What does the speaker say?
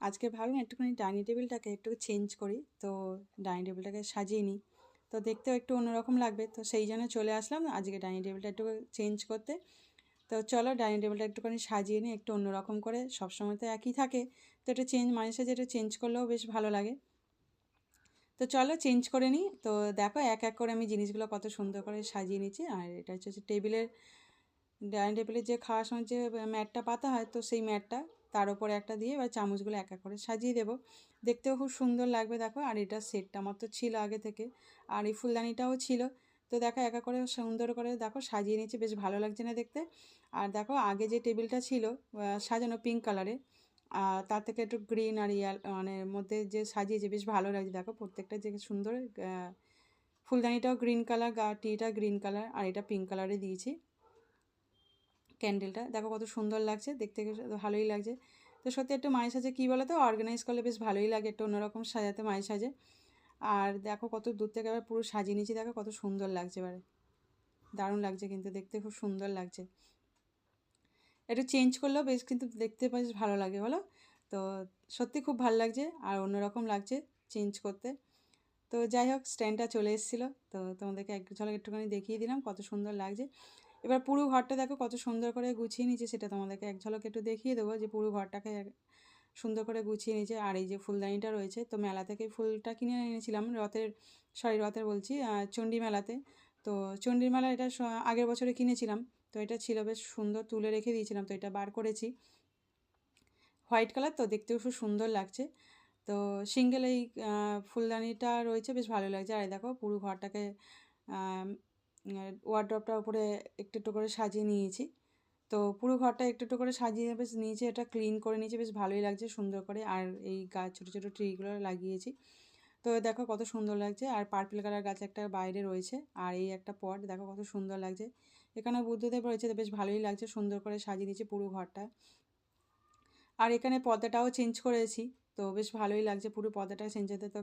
আজকে ভাবলাম একটুখানি ডাইনিং টেবিলটাকে একটু চেঞ্জ করি, তো ডাইনিং টেবিলটাকে সাজিয়ে নিই, তো দেখতেও একটু অন্যরকম লাগবে, তো সেই জন্য চলে আসলাম আজকে ডাইনিং টেবিলটা একটু চেঞ্জ করতে। তো চলো ডাইনিং টেবিলটা একটুখানি সাজিয়ে নিই একটু অন্যরকম করে, সবসময় তো একই থাকে, তো একটু চেঞ্জ মাঝে সাঝে একটু চেঞ্জ করলেও বেশ ভালো লাগে। তো চলো চেঞ্জ করে নিই। তো দেখো এক এক করে আমি জিনিসগুলো কত সুন্দর করে সাজিয়ে নিচ্ছি। আর এটা হচ্ছে টেবিলের, ডাইনিং টেবিলের যে খাওয়ার সময় যে ম্যাটটা পাতা হয়, তো সেই ম্যাটটা তার উপরে একটা দিয়ে এবার চামচগুলো এক এক করে সাজিয়ে দেবো, দেখতেও খুব সুন্দর লাগবে। দেখো আর এটা সেটটা আমার তো ছিল আগে থেকে, আর এই ফুলদানিটাও ছিল। তো দেখো এক এক করে সুন্দর করে দেখো সাজিয়ে নিচ্ছি, বেশ ভালো লাগছে না দেখতে। আর দেখো আগে যে টেবিলটা ছিল সাজানো পিঙ্ক কালারে, তার থেকে একটু গ্রিন আর মানে মধ্যে যে সাজিয়েছে বেশ ভালো লাগছে। দেখো প্রত্যেকটা যে সুন্দর, ফুলদানিটাও গ্রিন কালার, টিটা গ্রিন কালার, আর এটা পিঙ্ক কালারে দিয়েছি। ক্যান্ডেলটা দেখো কত সুন্দর লাগছে দেখতে, ভালোই লাগছে। তো সত্যি একটু মায়ের সাজে কী বলো তো, অর্গানাইজ করলে বেশ ভালোই লাগে, একটু অন্যরকম সাজাতে মায়ের সাজে। আর দেখো কত দূর থেকে আবার পুরো সাজিয়ে নিয়েছি, দেখো কত সুন্দর লাগছে এবারে, দারুণ লাগছে কিন্তু দেখতে, খুব সুন্দর লাগছে। একটু চেঞ্জ করলেও বেশ কিন্তু দেখতে বেশ ভালো লাগে বলো। তো সত্যি খুব ভালো লাগছে আর অন্যরকম লাগছে চেঞ্জ করতে। তো যাই হোক স্ট্যান্ডটা চলে এসেছিলো, তো তোমাদেরকে এক ঝলক একটুখানি দেখিয়ে দিলাম কত সুন্দর লাগছে। এবার পুরো ঘরটা দেখো কত সুন্দর করে গুছিয়ে নিয়েছে, সেটা তোমাদেরকে এক ঝলক একটু দেখিয়ে দেবো যে পুরো ঘরটাকে সুন্দর করে গুছিয়ে নিয়েছে। আর এই যে ফুলদানিটা রয়েছে, তো মেলা থেকে ফুলটা কিনে এনেছিলাম রথের বলছি চণ্ডী মেলাতে। তো চণ্ডীর মেলা এটা আগের বছরে কিনেছিলাম, তো এটা ছিল বেশ সুন্দর, তুলে রেখে দিয়েছিলাম, তো এটা বার করেছি। হোয়াইট কালার তো দেখতেও খুব সুন্দর লাগছে। তো সিঙ্গেল এই ফুলদানিটা রয়েছে, বেশ ভালো লাগছে। আর দেখো পুরো ঘরটাকে ওয়ার্ড্রপটার উপরে একটু একটু করে সাজিয়ে নিয়েছি। তো পুরো ঘরটা একটু একটু করে সাজিয়ে বেশ নিচে এটা ক্লিন করে নিয়েছি, বেশ ভালোই লাগছে সুন্দর করে। আর এই গাছ ছোটো ছোটো ট্রিগুলো লাগিয়েছি, তো দেখো কত সুন্দর লাগছে। আর পার্পল কালার গাছ একটা বাইরে রয়েছে, আর এই একটা পট দেখো কত সুন্দর লাগছে। এখানে বুদ্ধদেব রয়েছে, তো বেশ ভালোই লাগছে, সুন্দর করে সাজিয়ে দিয়েছি পুরো ঘরটা। আর এখানে পর্দাটাও চেঞ্জ করেছি, তো বেশ ভালোই লাগছে পুরো পর্দাটা চেঞ্জ হতে। তো